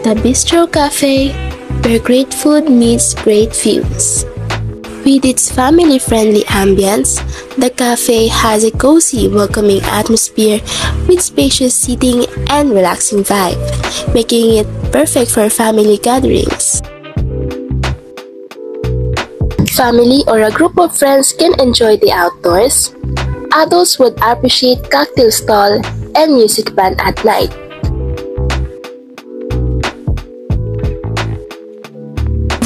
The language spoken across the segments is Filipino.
The Bistro Cafe, where great food meets great views. With its family-friendly ambience, the cafe has a cozy, welcoming atmosphere with spacious seating and relaxing vibe, making it perfect for family gatherings. Family or a group of friends can enjoy the outdoors. Adults would appreciate cocktail stall and music band at night.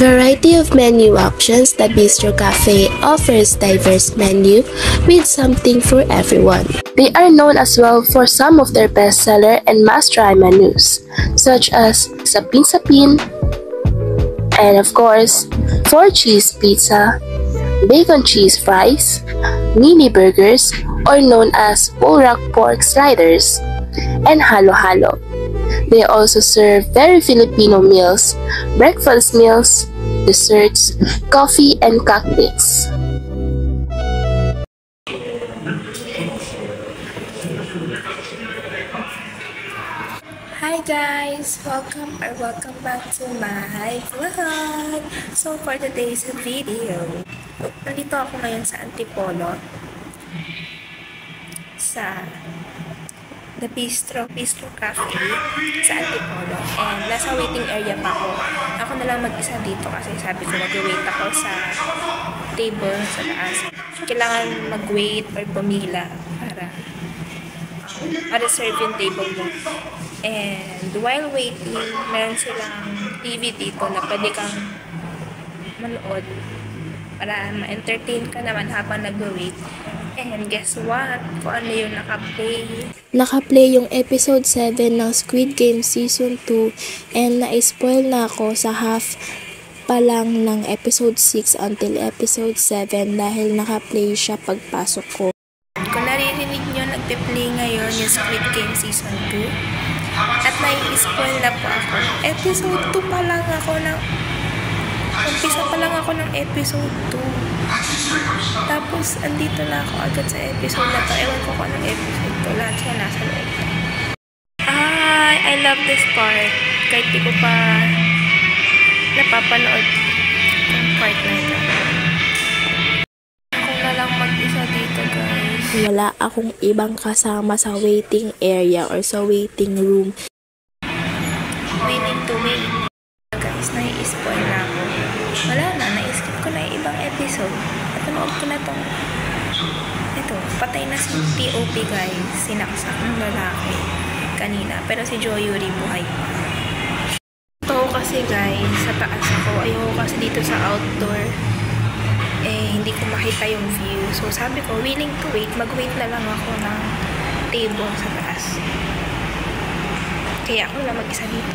Variety of menu options, the Bistro Cafe offers diverse menu with something for everyone. They are known as well for some of their bestseller and must-try menus, such as Sapin Sapin, and of course, 4-cheese pizza, bacon cheese fries, mini burgers, or known as Polrak pork sliders, and halo halo. They also serve very Filipino meals, breakfast meals, desserts, coffee, and cocktails. Hi guys! Welcome back to my vlog! So for today's video, nandito ako ngayon sa Antipolo sa The Bistro Cafe sa Antipolo, and nasa waiting area pa ako. Ako na lang mag-isa dito kasi sabi ko mag-wait ako sa table sa taas. Kailangan mag-wait or pumila para ma-reserve yung table mo. And while waiting, meron silang TV dito na pwede kang manood para ma-entertain ka naman habang nag-wait. And guess what? Kung ano yung naka-play. Naka-play yung episode 7 ng Squid Game Season 2 and na-spoil na ako sa half pa lang ng episode 6 until episode 7 dahil naka-play siya pagpasok ko. Kung naririnig nyo, nagpe-play ngayon yung Squid Game Season 2. At nai-spoil na po ako. Episode 2 pa lang ako ng... Umpisa pa lang ako ng episode 2. Tapos, andito na ako agad sa episode na to. Ewan ko kung anong episode to. Lahat siya nasa loob. I love this part. Kahit di ko pa napapanood yung part na ito. Ako na lang mag-isa dito, guys. Wala akong ibang kasama sa waiting area or sa waiting room. Waiting to wait. Guys, nai-spoil na ako. Wala na, na-skip ko na yung ibang episode. Napanood ko na tong ito, patay na si POP guys. Sinaksak ng lalaki kanina. Pero si Joyuri buhay pa. Ito kasi guys, sa taas ako. Ayoko kasi dito sa outdoor. Hindi ko makita yung view. So sabi ko, willing to wait. Mag-wait na lang ako ng table sa taas. Kaya ako lang mag-isa dito.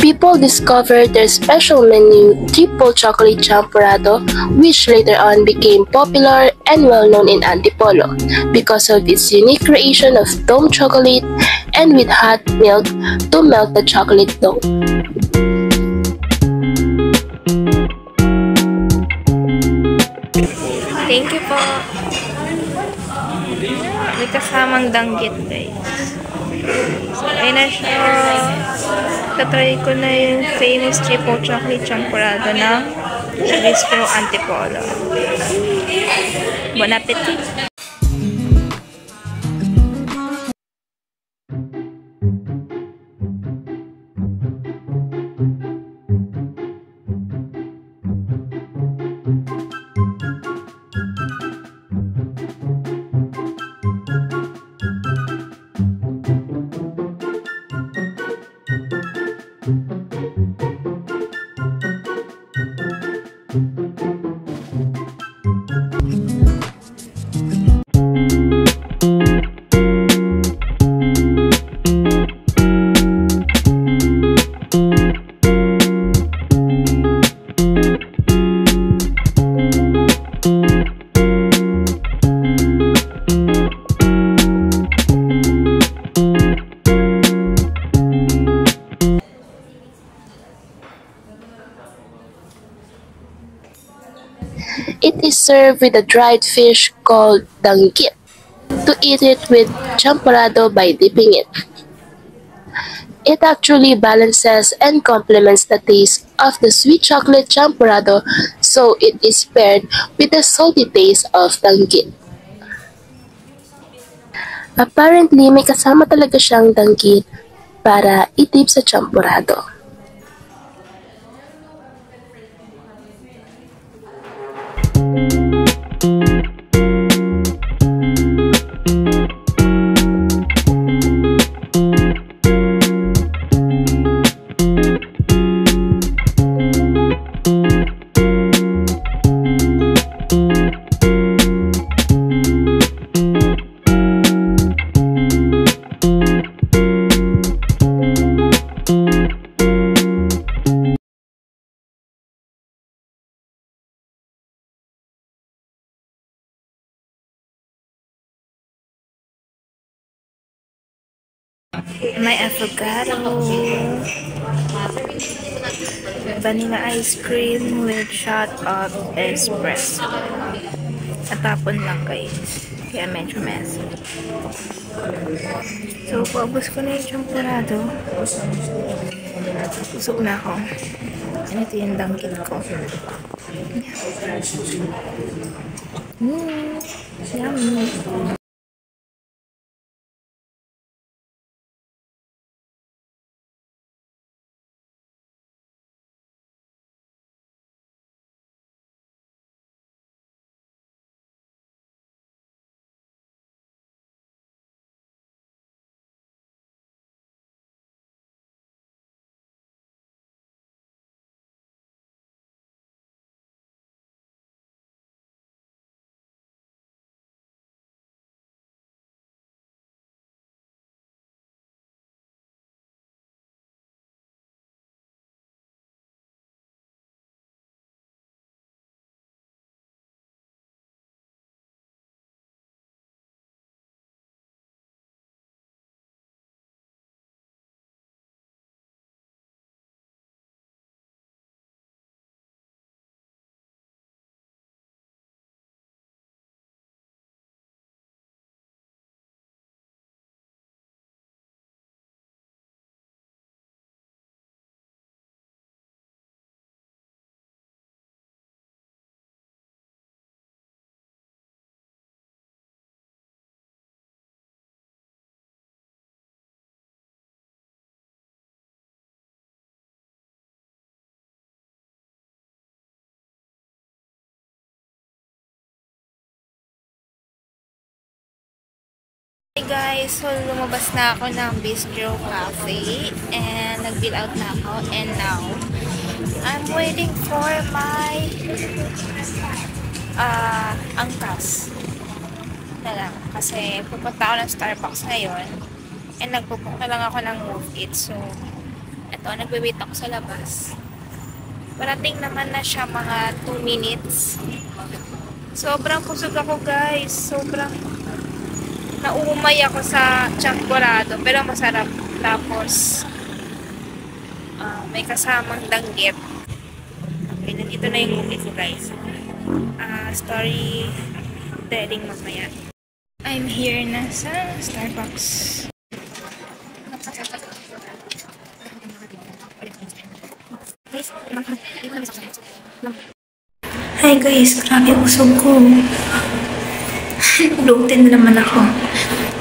People discovered their special menu, Triple Chocolate Champorado, which later on became popular and well-known in Antipolo because of its unique creation of dome chocolate and with hot milk to melt the chocolate dough. Thank you po. May kasamang danggit, guys. So, ayun na siya. Tatry ko na yung famous triple chocolate champurrado ng Bistro Antipolo. Bon appetit! It is served with a dried fish called danggit. To eat it with champurrado by dipping it. It actually balances and complements the taste of the sweet chocolate champurrado, so it is paired with the salty taste of danggit. Apparently, may kasama talaga siyang danggit para itip sa champurrado. May avocado, vanilla ice cream with shot of espresso. Natapon lang guys, kaya medyo messy. So, paubos ko na yung champurrado. Busog na ako. And ito yung danggit ko. Yummy! Hey guys, so lumabas na ako ng Bistro Cafe and nag-bill out na ako, and now I'm waiting for my angkas na lang kasi pupunta ako ng Starbucks ngayon and nagpupunta lang ako ng Move It. So eto, nagbe-wait ako sa labas. Parating naman na siya mga 2 minutes. Sobrang kusog ako guys, sobrang Naumay ako sa champorado, pero masarap. Tapos, may kasamang danggit. Okay, nandito na yung cookie ko, guys. Story telling mamaya. I'm here na sa Starbucks. Hi guys, grabe usog ko. Bloated na naman ako.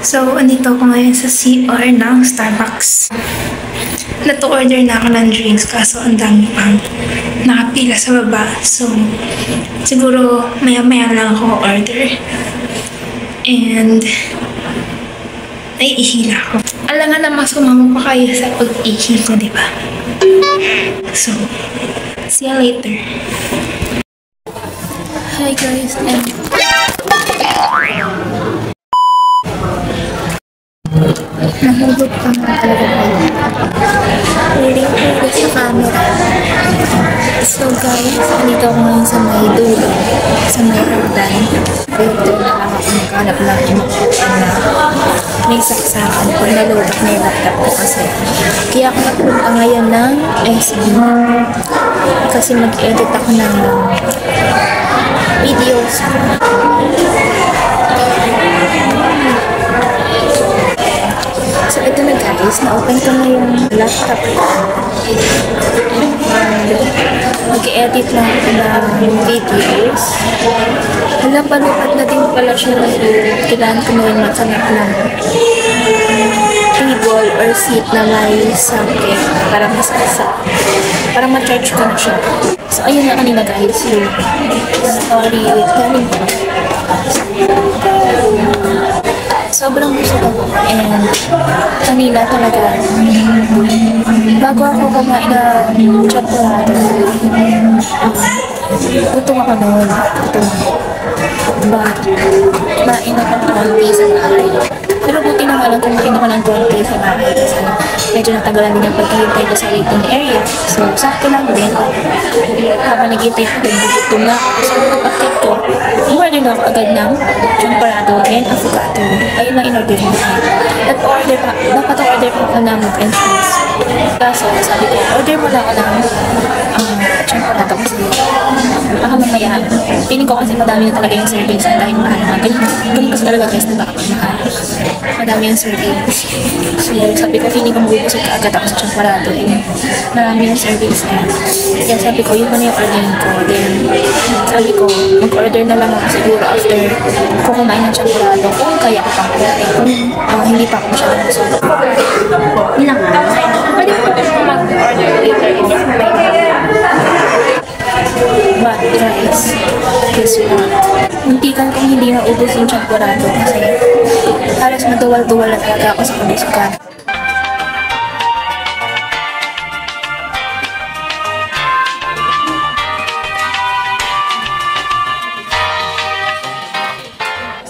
So, andito ako ngayon sa CR ng Starbucks. Nato-order na ako ng drinks kaso ang dami pang nakapila sa baba. So, siguro maya-maya lang ako order. And, naiihi na ako. Alangan na mas sumama pa kayo sa pag-ihi ko, diba? So, see you later. Hi guys, and nahulog pa nga talaga kayo. Reading ko sa camera. So guys, dito ako ngayon sa may dulo, sa may hagdan. Dito na lang ako naghanap ng inukutan na may saksakan pag nalulog na yung laptop ko kasi. Kaya ako nagpunta ngayon ng SB kasi mag-edit ako ng videos. So, ito na guys, na-open ko na yung laptop ko. Mag-edit lang ako ng videos. Hala, palupat na din pala siya na kailangan ko ngayon maghanap ng table or seat na may socket para para ma-charge ko na siya. So, ayun na kanina guys, yung story telling ko. Sobrang gusto ko and kanina talaga bago ako kumain ng chocolate gutom ako noon. But kumain ako ng konti sa bahay, pero buti na nga lang kumain ako ng konti sa bahay kasi medyo natagalan din yung paghihintay ko sa waiting area. So sakto lang din habang nag-hintay ko din gutom na ako. So pag-update ko, order na ako agad ng champorado and avocado. Ayun lang in-order ko. Dapat order pa ako ng french fries. Kaso sabi ko, order mo lang ako ng champorado kasi baka mamaya. Piling ko kasi madami na talaga yung servings dahil mahal na. Ganun kasi talaga guys, diba kapag mahal. Madami yung servings. So sabi ko, feeling ko magubusog ka agad ako sa champorado and marami yung servings na. Kaya sabi ko, yun pa na yung ordering ko. Then sabi ko, mag-order na lang ako siguro after ko kumain ng champorado kung kaya ko pang kumain. Kung hindi pa ako masyadong busog. Ilang nga. Pwede mo mag-order later if but guys, guess what? Muntikan kong hindi naubos yung champorado kasi halos maduwal-duwal na talaga ako sa pagbusukan.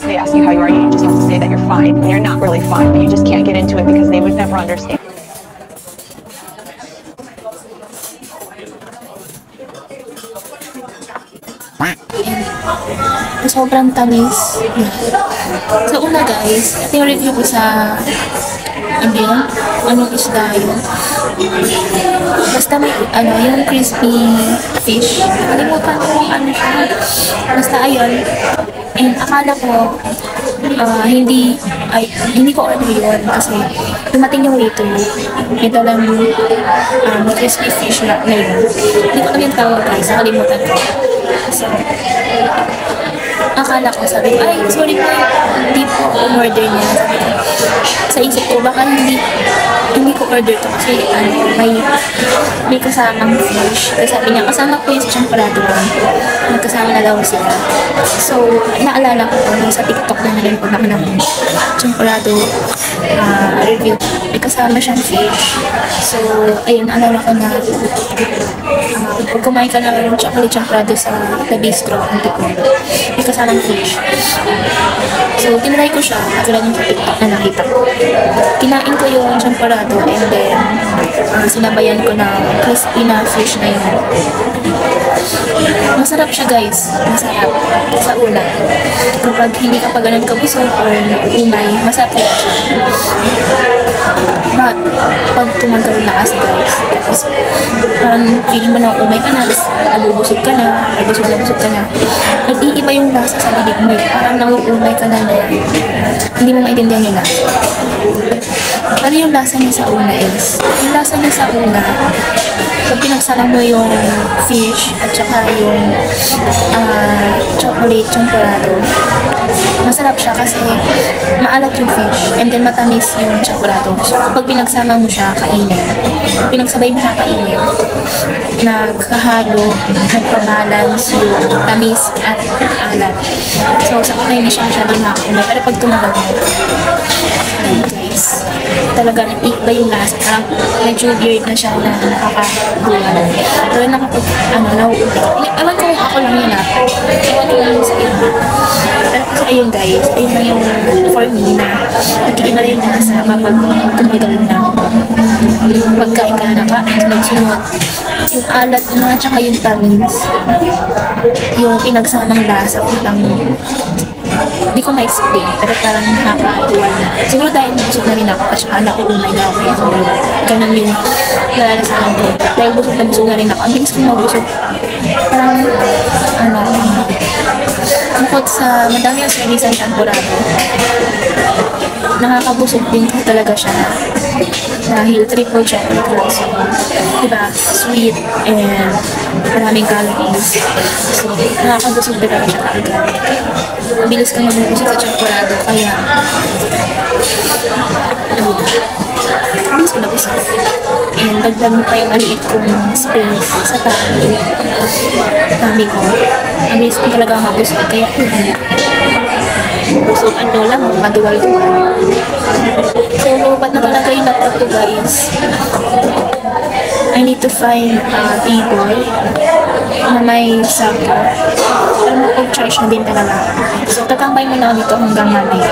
They ask you how you are, you just have to say that you're fine. And you're not really fine, but you just can't get into it because they would never understand. Sobrang tamis. So una guys, ito yung review ko sa anong isda yun. Basta may yung crispy fish. Nakalimutan ko kung ano siya. Basta ayun. And akala ko hindi ko order yun kasi dumating yung waiter. Ito lang crispy fish na yun. Hindi ko alam yung tawag guys. Nakalimutan ko. So, akala ko, sabi ko, ay, sorry po, hindi po umorder niya. Sabi ko, sa isip ko, baka hindi ko order to kasi may kasamang fish. Kasi sabi niya, kasama po yung sa champorado ko. Magkasama na daw sila. So, naalala ko po, sa TikTok na nalin po naman ng champorado review. May kasama siyang fish. So, ayun, naalala ko na pag kumain ka ng chocolate champorado sa The Bistro, may kasamang fish. So, tinry ko siya. Katulad yung sa TikTok na nakita ko. Kinain ko yung champorado and then sinabayan ko ng crispy na fish na yun. Masarap siya guys. Masarap. Sa una. Kapag hindi ka pa ganun kabusog or umay, masarap siya. But, pag tumagal na kasi guys, tapos parang feeling mo na umay ka na, tapos nabubusog ka na, nabusog ka na, nag-iiba yung lasa sa bibig mo. Parang nanguumay ka na hindi mo maintindihan yung lasa. Ano yung lasa niya sa una is, yung lasa niya sa una, pag pinagsama mo yung fish at saka yung chocolate champorado, masarap siya kasi maalat yung fish and then matamis yung champorado. So, pag pinagsama mo siya, kainin. Pinagsabay mo siya, kainin. Nagkahalo, nagpabalance yung tamis at alat. So, sa una hindi siya masyadong nakakumay. Pero pag tumagal mo, guys, talaga nag-iba yung lasa. Parang medyo weird na siya na nakakagulan. Pero nakapag, ewan ko kung ako lang yun ewan ko lang sa iba. Pero kasi ayun guys, ayun lang yung for me na nag-iba rin na sa kapag tumagal na. Yung pagkain ka na sunod-sunod. Yung alat na, tsaka yung tamis. Yung pinagsamang lasa ko lang hindi ko ma-explain, pero parang nakakatuwa na. Siguro dahil busog na rin ako at saka nakuunay na ako. So, ganun yung nalalasahan ko. Dahil busog na rin ako. Ang bilis ko mabusog. Parang, bukod sa madami ang service ang temporado, nakakabusog din ko talaga siya dahil triple chocolate rice. Diba? Sweet and maraming calories. So, nakakabusog talaga siya talaga. Mabilis kang mabubusog sa chocolate kaya mabilis ko nabusog. And dagdag mo pa yung maliit kong space sa tummy ko. Mabilis ko talaga mabusog kaya busog lang, maduwal-duwal. So, lupat na talaga yung laptop ko guys. I need to find a table na may sako. Pero mag-charge na din talaga. So, tatambay muna ako dito hanggang mamaya.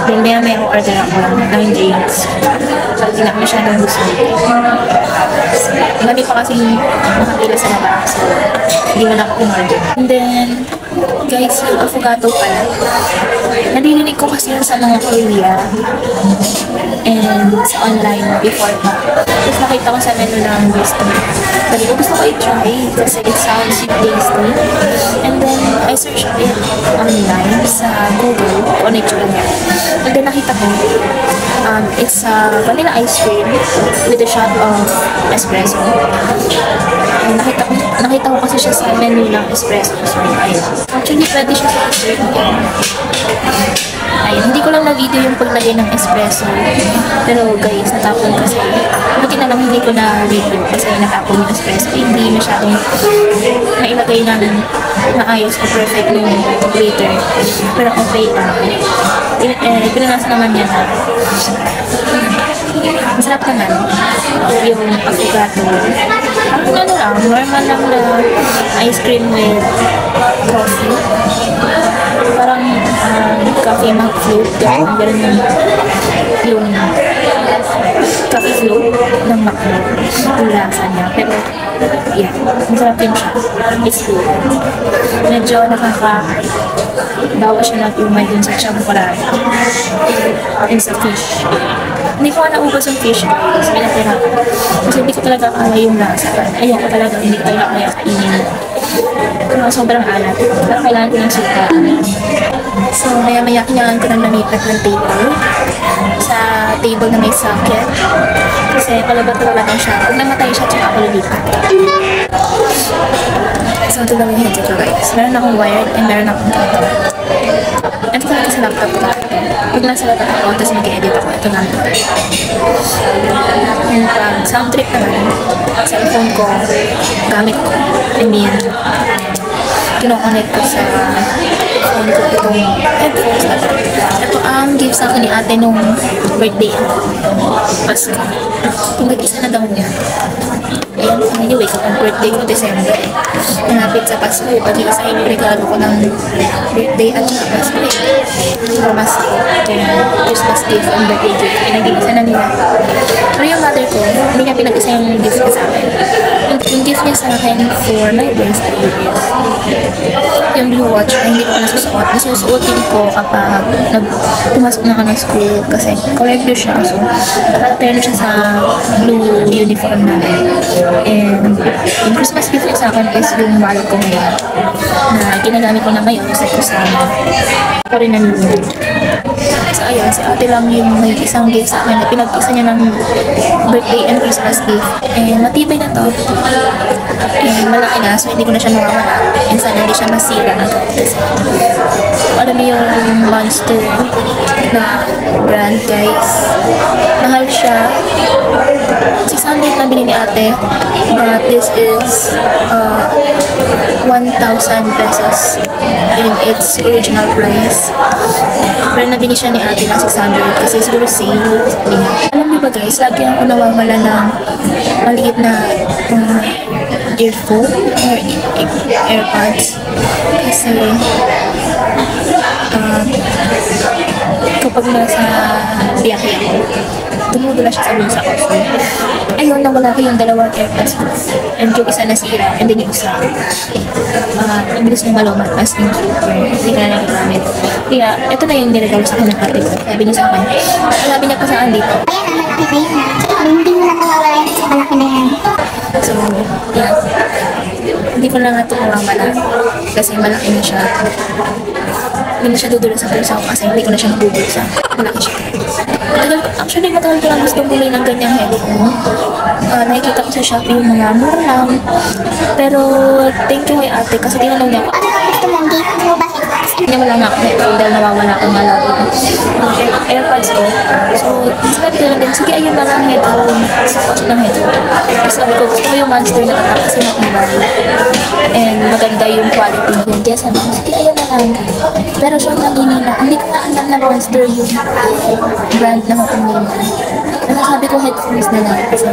Then, may order ako ng drinks. So, hindi na masyadong gusto. Gabi pa kasi makapila sa labas. So, hindi mo na ako umorder. And then, guys, yung avocado pala. Nadidinig ko kasi yun sa mga Korea and sa online before pa. Tapos nakita ko sa menu ng gusto. Sabi ko, gusto ko i-try kasi it sounds tasty. And then, I searched it online sa Google kung ano yung niya. And then, nakita ko, it's a vanilla ice cream with a shot of espresso. And nakita ko kasi siya sa menu ng espresso. So, ayun. Actually, pwede siya sa dessert. Ayun, hindi ko lang na-video yung paglagay ng espresso. Pero guys, natapon kasi. Buti na lang hindi ko na-video kasi natapon yung espresso. Hindi masyadong mailagay ng maayos o perfect yung waiter. Pero okay lang. Pinanasa naman yan. Masarap naman yung avocado. Ang normal lang na ice cream with coffee. Parang coffee milk float. Meron yung coffee float ng McDo. Yung lasa niya. Pero, yeah, masarap din siya. It's good. Medyo bawa siya ng umay dun sa champorado and sa fish. Hindi ko naubos yung fish guys. Kasi hindi ko talaga kaya yung lasa. Ayoko talaga, hindi ko kaya kainin. Sobrang alat. Pero kailangan ko ng suka. So, maya-maya kailangan ko nang namipat ng table. Sa table na may socket. Kasi palabat-labat siya. Pag namatay siya, tsaka ako lilipat. So, ito lang yung headset ko guys. Meron akong wired and meron akong laptop. Ito talaga sa laptop ko. Pag nasa laptop ako, tapos mag-edit ako, ito lang. And pag sound trip naman, cellphone ko, gamit ko. I mean, kinoconnect ko sa phone ko itong headphones na ito. Ito ang gift sa akin ni ate nung birthday ko. Pasko. Pinag-isa na daw niya. Ayan, anyway, kapag birthday ko, December. Malapit sa Pasko, pag-iisa yung regalo ko ng birthday at saka Pasko. Pamasko. Christmas gift and birthday gift. Pinag-iisa na nila. Pero yung mother ko, hindi niya pinag-isa yung gift sa akin. Yung gift niya sa akin for my birthday is yung blue watch na hindi ko pa nasusuot. Nasusuotin ko kapag pumasok na ako ng school kasi collector siya. So, pattern siya sa blue uniform namin. And yung Christmas gift niya sa akin is yung wallet ko ngayon na ginagamit ko na ngayon sa kasama. Ako rin nanonood. So, ayun, si ate lang yung may isang gift sa akin na pinag-isa niya ng birthday and Christmas gift. And matibay na to. And malaki na, so hindi ko na siya nawawala. And sana hindi siya masira agad. Kasi, alam mo yung Monster na brand, guys. Mahal siya. 600 na binili ni ate. But this is 1,000 pesos in its original price. Pero nabili siya ni ate ng 600 kasi siguro sale. Alam niyo ba guys, lagi ako nawawala ng maliit na earphone or AirPods. Kasi kapag nasa biyahe ako, tumudula siya sa bulsa ko. So, ayun, nawala ko yung dalawang AirPods ko. And yung isa nasira, and then yung isa, ang bilis ng malumat, as in super, hindi ka na nagamit. Kaya, ito na yung niregalo sa akin ng ate ko. Sabi niya sa akin, sabi niya pa sa akin dito. Hindi mo na mawawala yan kasi malaki na yan. So, yeah. Hindi ko na nga ito mawawala kasi malaki na siya. Hindi na siya dudula sa bulsa ko kasi hindi ko na siya mabubulsa. Malaki siya. Actually, matagal ko lang gusto bumili ng ganyang headphone. Nakikita ko sa Shopee yung mga mura lang. Pero, thank you kay ate kasi tinanong niya ako. Ano ang gusto mong gift mo ba? Hindi wala nga ako headphone dahil nawawala akong malaki. AirPods ko. So, sabi ko lang din, sige ayun na lang headphone. Support ng headphone. Kasi sabi ko, gusto ko yung Monster na kata kasi matibay. And maganda yung quality niya. Kaya sabi ko, sige ayun na lang. Pero siya nanginina. Hindi ko na alam na Monster yung brand na mapanina. Kaya sabi ko headphones na lang. Kasi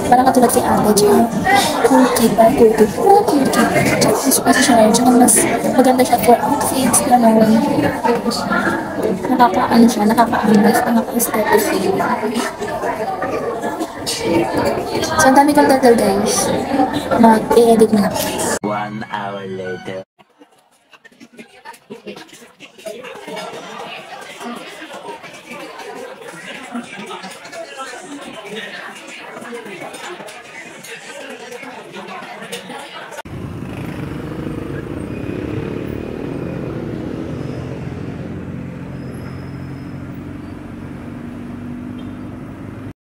parang katulad si ate. Tsaka cool kit. Parang cool kit. Tsaka siya rin. Tsaka mas maganda siya for outfits. Gano'n. Nakaka-ano siya. Nakaka-anas. Nakaka-aesthetic. So, ang dami kong tagal guys. Mag-i-edit na lang. 1 hour later.